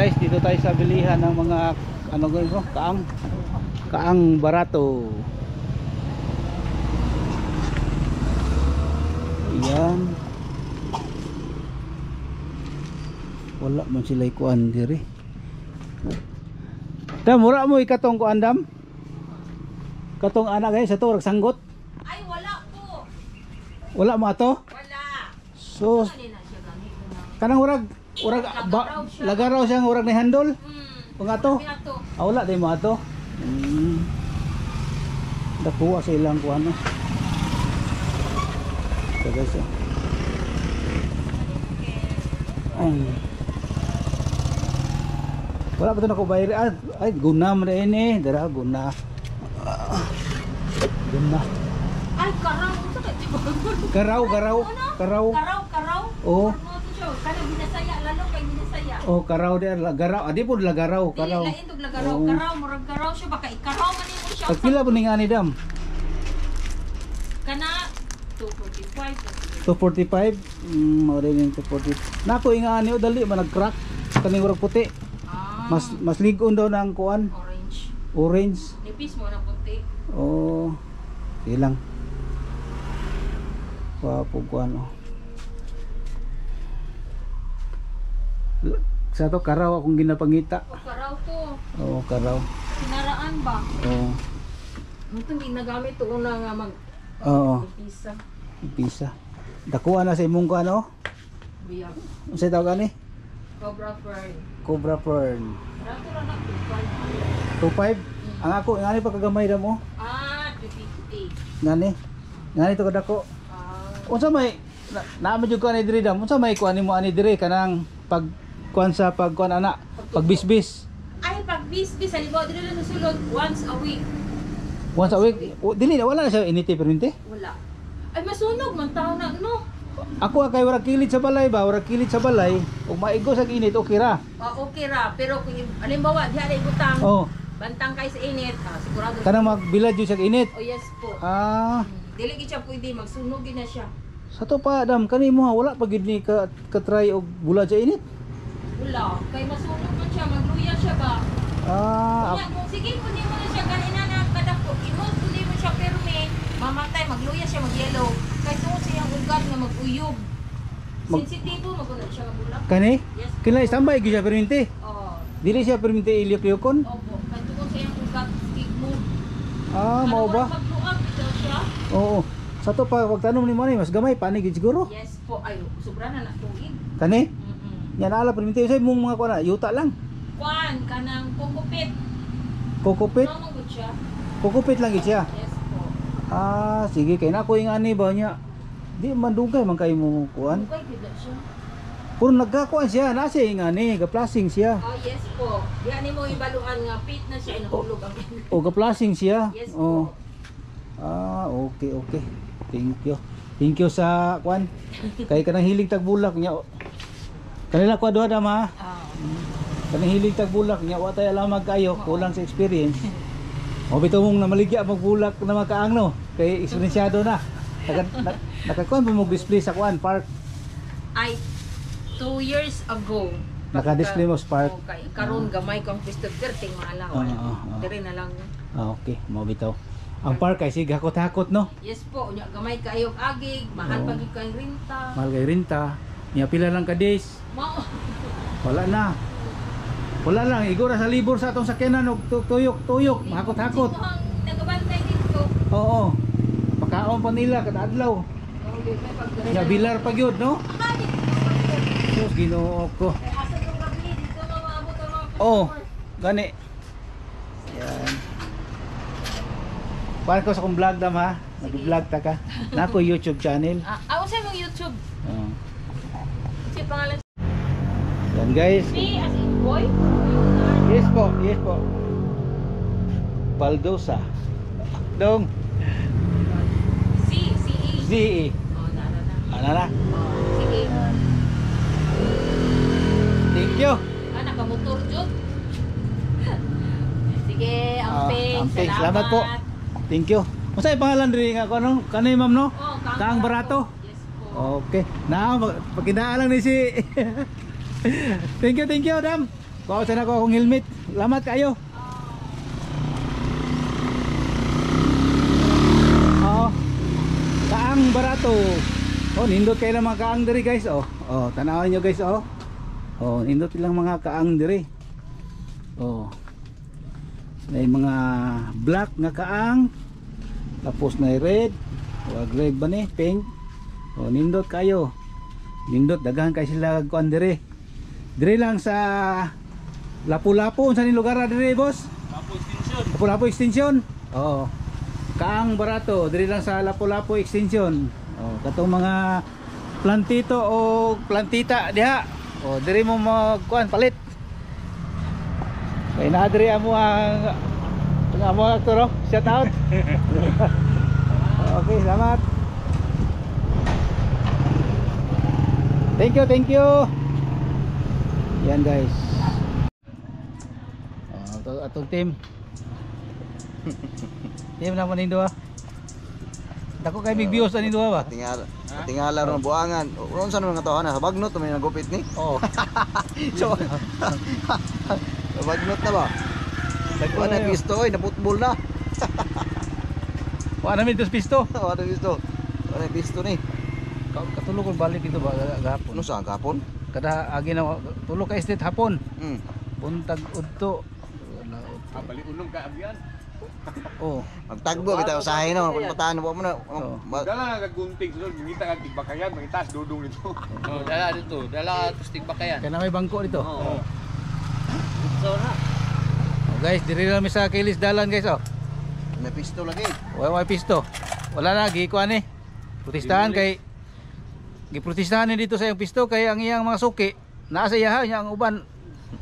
guys, dito tayo sa bilihan ng mga ano ito, kaang barato. Yan. Wala man sila ikuan diri. Dam, mura mo ikatong kuan dam? Katong anak guys, ato rag sanggot. Ay wala po. Wala mo ato? Wala. So kanang urag lagaraw siya urag ni handol. Kung ato? Ah, wala di mo ato. Dakuha sa ilang kuan no. So guys. Wala pa ito na ko bayar. Ay guna mo na ini. Dara guna. Guna. Ay karaw. Karaw. Oo. Kana binasaya lalo kay binasaya. Oh, karaw der lagaraw. Adi pud lagaraw, karaw. Dili lain tog lagaraw, karaw murag karaw siya baka ikaraw man nimo siya. Pagpila po ning ani dam? Kana 245. 245. Mao rin 240. Nako ingani o dali man nag-crack kaning urag puti. Mas ligon daw nang kuan. Orange. Nipis mo na puti. Oh. Ilang. Wapo kuan oh. Sa to karaw akong ginapangita. O karaw to. Oo, karaw. Sinaraan ba? Oo. Mutong ginagamit to una nga mag pisa. Pisa. Dakuha na sa imong ko ano? Biyag. Unsa tawag ani? Cobra fern. Cobra fern. Rato ra na 25. Ang ako ngani pa kagamay ra mo? 250. Ngani to kadako. Unsa may naamad jud ko ani diri dam? Unsa may kuan nimo ani diri kanang pag kuan sa pagkuan ana, pagbisbis. Ay pagbisbis halimbawa dili lang sa sulod once a week. Once a week. Dili na wala na siya initi permente? Wala. Ay masunog man taw na no. Ako kay wala kilit sa balay ba, wala kilit sa balay, ug maigo sa init okay ra. Okay ra, pero kung halimbawa diha ay butang. Oh. Bantang kay sa init, sigurado. Kanang magbilad jud sa init. Oh yes po. Dili gid siya pwede magsunog gid na siya. Sa to pa dam kanimo wala pa gid ni ka try og bulad sa init. Wala, kay masunog man siya, magluya siya ba? Kung sige kunin mo na siya kanina na kadako, imot kunin mo siya perme, mamatay, magluya siya, mag-yellow. Kay tungod siyang ugat nga mag-uyog. Sensitibo magunod siya nga bulak. Kani? Yes. Kinahanglan standby gyud siya permente. Oo. Dili siya permente ilyok-yokon. Opo, kay tungod siyang ugat stigmo. Mao ba? Magluag bitaw siya. Oo. Sa to pa pagtanom ni mo ni mas gamay pani gid siguro. Yes po, ay sobra na tubig. Kani? Yan ala permente usay mong mga kuan yuta lang. Kuan kanang kokopit. Kokopit? Mamangod siya. Kokopit lang gid siya. Yes po. Sige kay nako ingani ba niya. Di man dugay man kay mo kuan. Dugay gid siya. Puro nagkakuan siya, nasa ingani, ga-plasing siya. Oh yes po. Diha nimo ibaluan nga fit na siya inahulog ang. O ga-plasing siya. Yes po. Okay. Thank you sa kuan. Kay kanang hilig tagbulak niya. Kanila ko duha dama. Kanang hilig tagbulak niya wa tay alam magkayo, kulang sa experience. O bitaw mong namaligya magbulak na makaang no. Kay eksperyensyado na. Nakakuan mo display sa kuan park. Ay 2 years ago. Naka-display mo sa park. Okay, karon gamay kong Christopher Gerting maalaw. Dire na lang. Okay, mo bitaw. Ang park kay sig hakot-hakot no. Yes po, nya gamay kayo agig, mahal pag kay renta. Mahal kay renta. Nya pila lang ka days. Mao. Wala na. Wala lang igora sa libur sa atong sakyanan og tuyok, hakot-hakot. Nagabantay dito. Oo. Pakaon pa nila kada adlaw. Nya bilar pa gyud no. Sus Ginoo ko. Asa tong gabi dito maabot ang mga. Oh, gani. Yan. Para ko sa kong vlog dam ha. Nag-vlog ta ka. Na ako YouTube channel. Usay mong YouTube. Si pangalan. Yan guys. Si as in boy. Yes po. Baldosa. Dong. C-E. Oh, na. Sige. Thank you. Nakamotor jud. Sige, amping. Salamat po. Thank you. Masay pangalan diri nga ko ano? Kanay ma'am no? Kaang barato. Yes po. Okay. Na pagkindaan lang ni si. Thank you, madam. Kausan ako akong helmet. Lamat kayo. Oo. Kaang barato. Oh, nindot kayo ng mga kaang diri guys. Oh, tanawan nyo guys. Oh, nindot lang mga kaang diri. Oh. May mga black nga kaang. Tapos na red. Wag red ba ni? Pink. Oh, nindot kayo. Nindot daghan kay sila kuan diri. Diri lang sa Lapu-Lapu sa ni lugar diri boss? Lapu Extension. Lapu-Lapu Extension. Oo. Kaang barato diri lang sa Lapu-Lapu Extension. Oh, katong mga plantito o plantita diha. Oh, diri mo magkuan palit. Kay na diri amo ang aktor, shout out. Okay, salamat. Thank you. Yan guys. Atong team. Team naman nindo ah. Dako kay big views ani duha ba? Tingala ron buangan. Unsa naman nga to ana? Bagnot may nagupit ni. Oo. So, bagnot na ba? Dagko na pisto oy, na football na. Wa namin tos pisto. Ano pisto? Ano pisto ni? Katulog ko balik dito ba gahapon. Ano sa gapon? Kada agi na tulog ka estate hapon. Puntag udto. Balik unong kaagyan. Oh. Magtagbo kita usahay na patahan mo na. Dala nga gunting sunod, ngita nga tigbakayan, mangitas dudong nito. Oh, dala dito, dala tustig bakayan. Kaya na may bangko dito. Oo. So na. Oh, guys, diri lang mi sa Kilis Dalan guys oh. May pisto lagi. May pisto. Wala na gikuan ni. Protestahan kay giprotestahan ni dito sa iyang pisto kay ang iyang mga suki naa sa iya nya ang uban.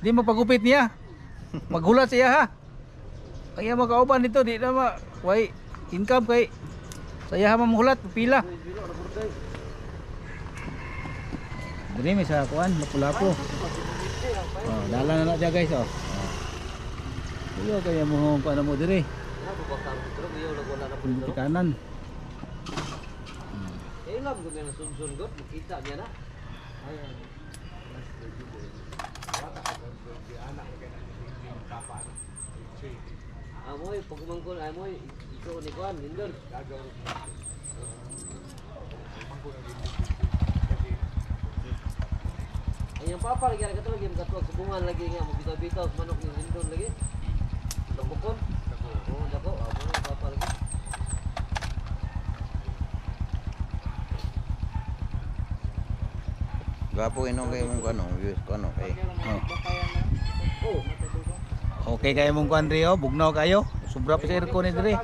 Di magpagupit niya. Maghulat sa iya ha. Ang iyang mga kauban dito di na way income kay sa iya mamuhulat pila. Diri mi sa kuan Lapu-Lapu. Oh, dalan na dia guys oh. Iyo kaya mo kuan mo diri. Di kanan. Ilam ko na sunsun got, makita niya na. Ayan. Amoy pagmangkon amoy iko ni kuan lindol. Ayang papa lagi ka lagi magatuog sa bungan lagi nga mabitaw-bitaw sa manok ni lindol lagi. Dagkon. Oh, dako. Amo papa lagi. Gapo ino kay mong ano, views ko ano kay. Oh. Okay kayo mong kuan rio, bugnaw kayo. Sobra pa sa aircon ni diri.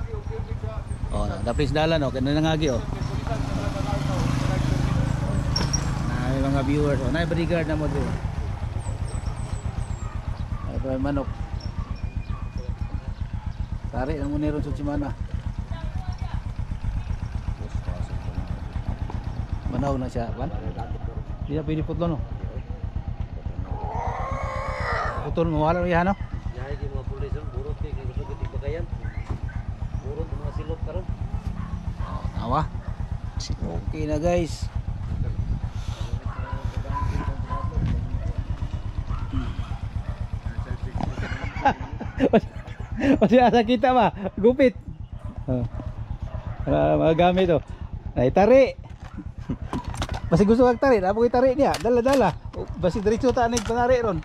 Oh, dapis dalan oh, kanina ngagi oh. Nay mga viewers, oh, nay bodyguard na mo diri. Ay pa manok. Tari ang muniron sa Chimana. Manaw na siya, kan? Di na pwede putlo no? Putol mo wala yan no? Yahay di mga pulis burot kay gusto ko tigbakayan. Burot mga silot karon. Nawa. Okay na guys. Kasi asa kita ba? Gupit. Mga gamit oh. Ay tari. Basi gusto kag tari, napa koy tari niya. Dala-dala. Basi diretso ta ning pangari ron.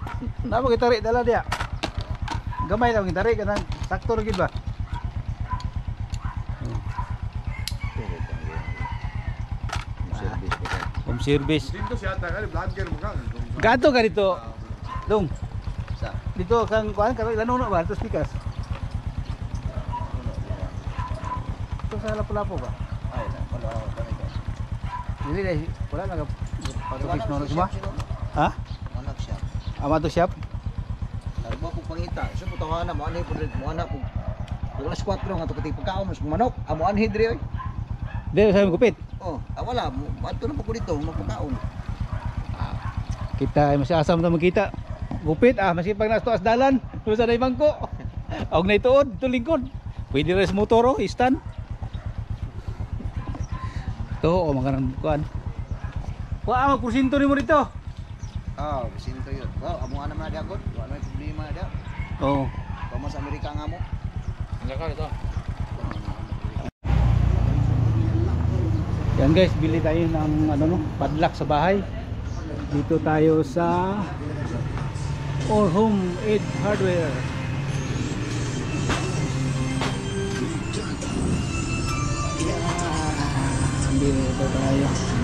Napa koy tari dala dia. Gamay lang tari kanang sakto ra gid ba? Home service. Dito siya tagal vlogger mo kang. Gato ka dito. Dong. Sa Dito kang kuan karon lano na ba? Tos pikas. Ito sa Lapu-Lapu ba? ay wala ka. Dili dai wala na patupis no semua. Ha? Anak siya. Ama to shop. Tarbo ko pangita. Sa putawana mo ani pud mo anak ko. Alas 4 nga to kati pagkaon mas manok. Amo anhi diri oy. Dili sa gupit. Oh, wala. Adto na po ko dito magpakaon. Kita ay masasam ta makita. Gupit maski pag nastuas dalan, tusa na bangko. Og nay tuod to lingkod. Pwede res motor oh, stand. To o makanang kuan. Wa ang porsyento nimo dito. Oh, sinto yun. Well, amo ana man diagod. Wala may problema dia. Oo. Kamo sa Amerika nga mo. Yan guys, bili tayo ng ano no, padlock sa bahay. Dito tayo sa All Home Aid Hardware. Dito tayo.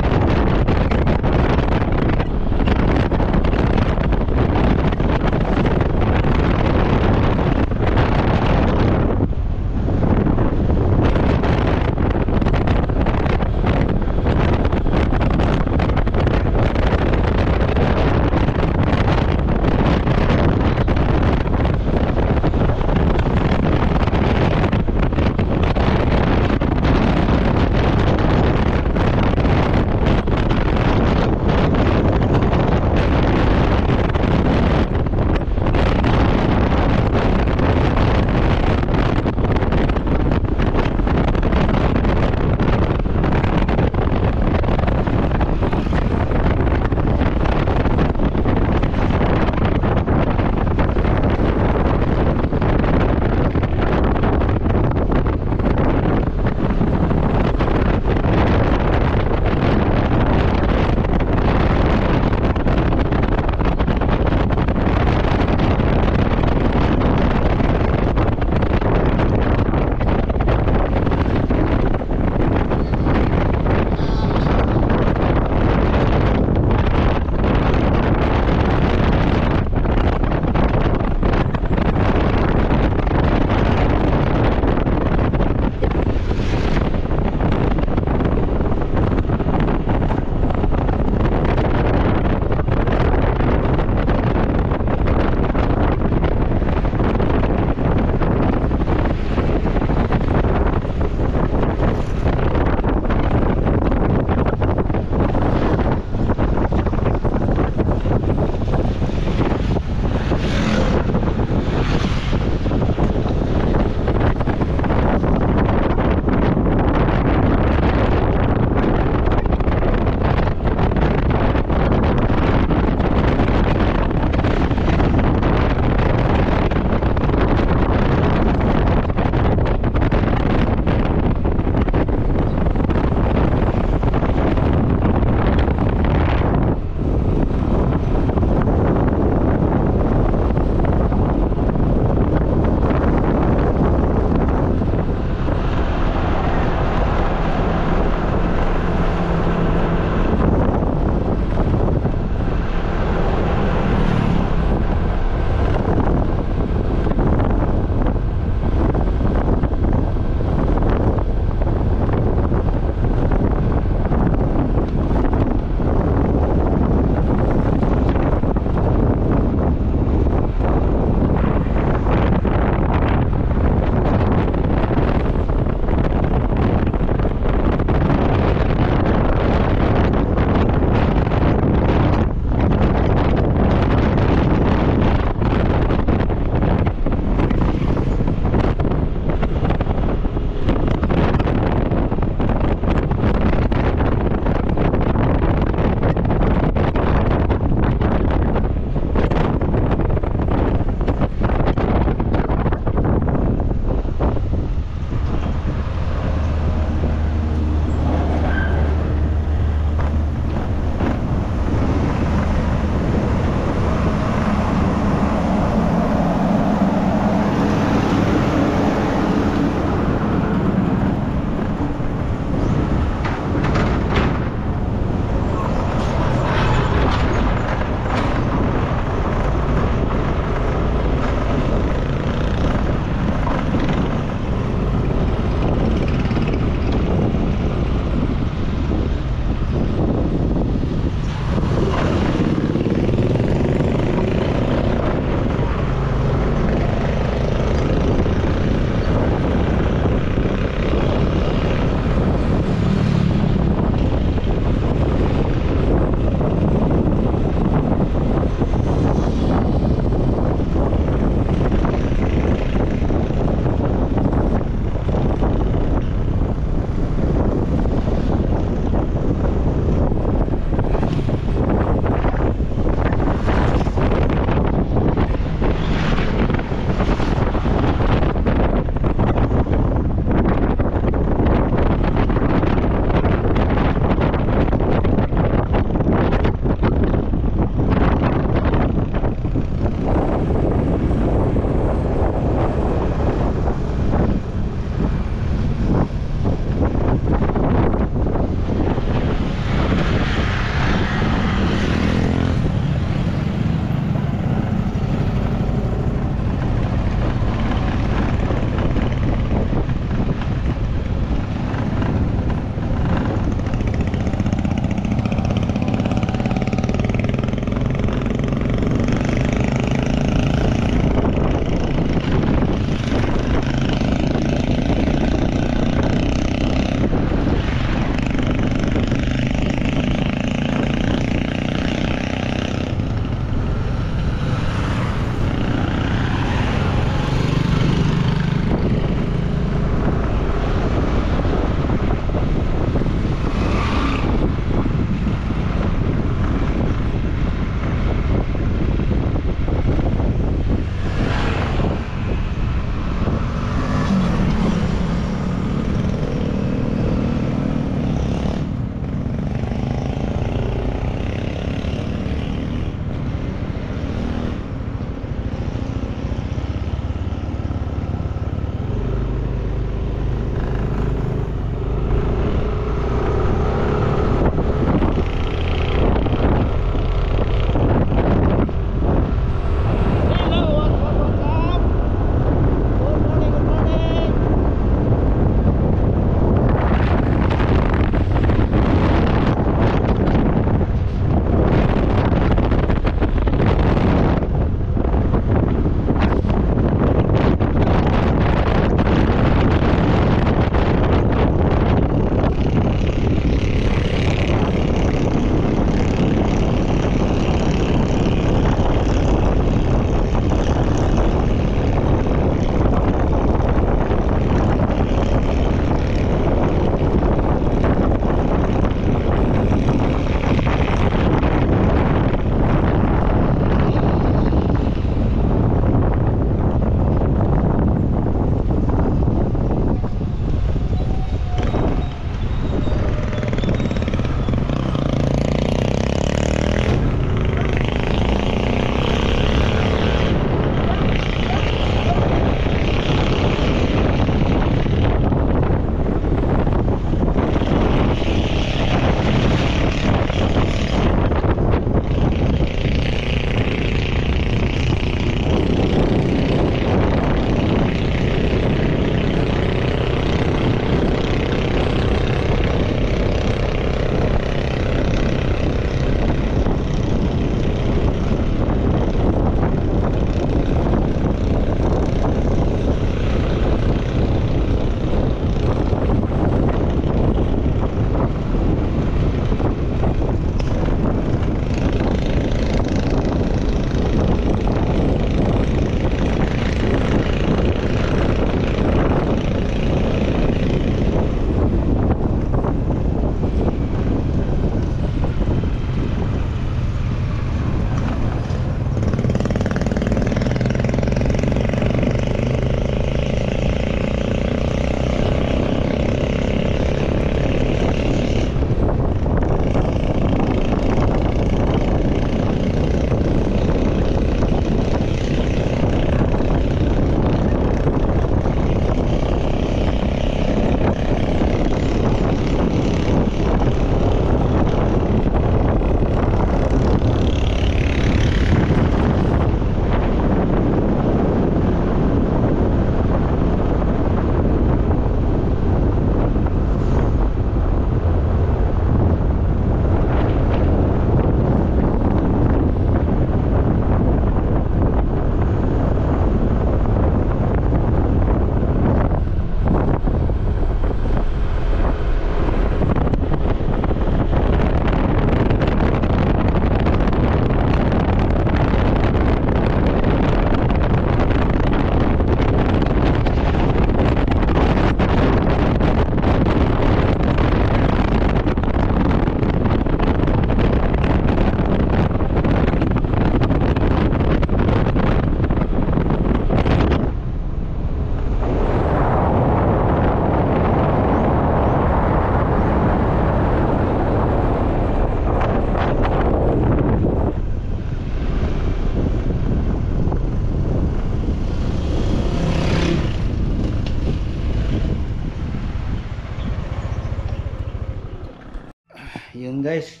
guys,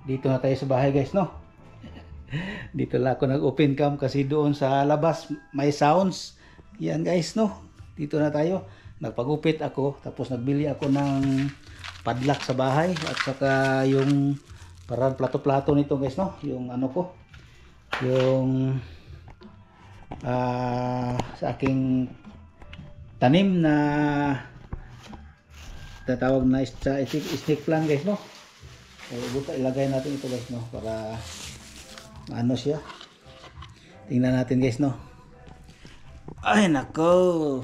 dito na tayo sa bahay guys, no? Dito lang ako nag-open cam kasi doon sa labas may sounds. Yan guys, no? Dito na tayo. Nagpagupit ako, tapos nagbili ako ng padlock sa bahay at saka yung parang plato-plato nito guys, no? Yung ano ko, yung sa aking tanim na tatawag na snake plant guys, no? So, ilagay natin ito guys, no? Para ano siya. Tingnan natin guys, no? Ay nako.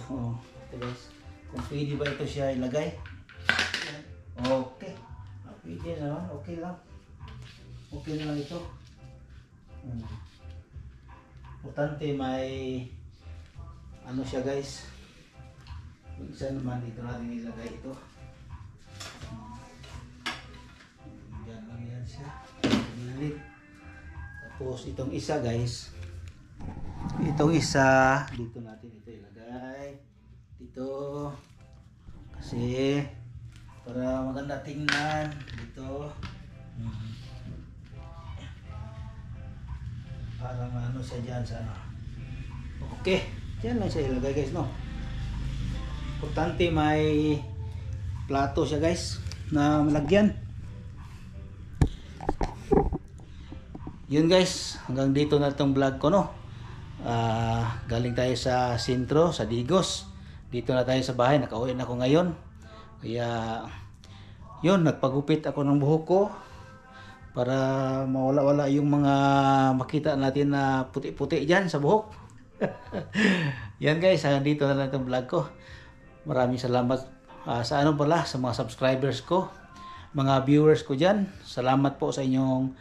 Oh, ito guys. Kung pwede ba ito siya ilagay? Okay. Pwede naman. Okay lang. Okay na lang ito. Importante may ano siya guys. Yung isa naman dito natin ilagay ito. Yan lang yan siya. Lilit. Tapos itong isa guys. Itong isa dito natin ito ilagay. Dito. Kasi para maganda tingnan dito. Para ano siya dyan sa ano. Okay. Diyan lang siya ilagay guys, no? Importante may plato siya guys na malagyan. Yun guys, hanggang dito na itong vlog ko, no? Galing tayo sa sentro, sa Digos. Dito na tayo sa bahay, nakauwi na ako ngayon. Kaya yun, nagpagupit ako ng buhok ko para mawala-wala yung mga makita natin na puti-puti dyan sa buhok. Yan guys, hanggang dito na lang itong vlog ko. Maraming salamat sa ano pala, sa mga subscribers ko, mga viewers ko dyan. Salamat po sa inyong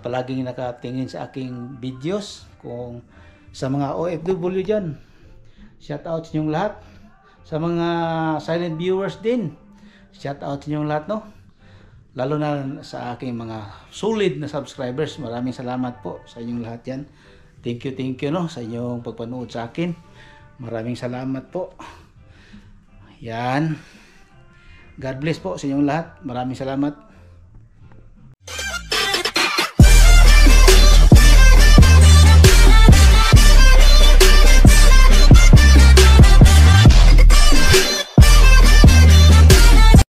palaging nakatingin sa aking videos. Kung sa mga OFW dyan, shout out sa inyong lahat. Sa mga silent viewers din, shout out sa inyong lahat, no? Lalo na sa aking mga solid na subscribers. Maraming salamat po sa inyong lahat yan. Thank you, no, sa inyong pagpanood sa akin. Maraming salamat po. Yan. God bless po sa inyong lahat. Maraming salamat.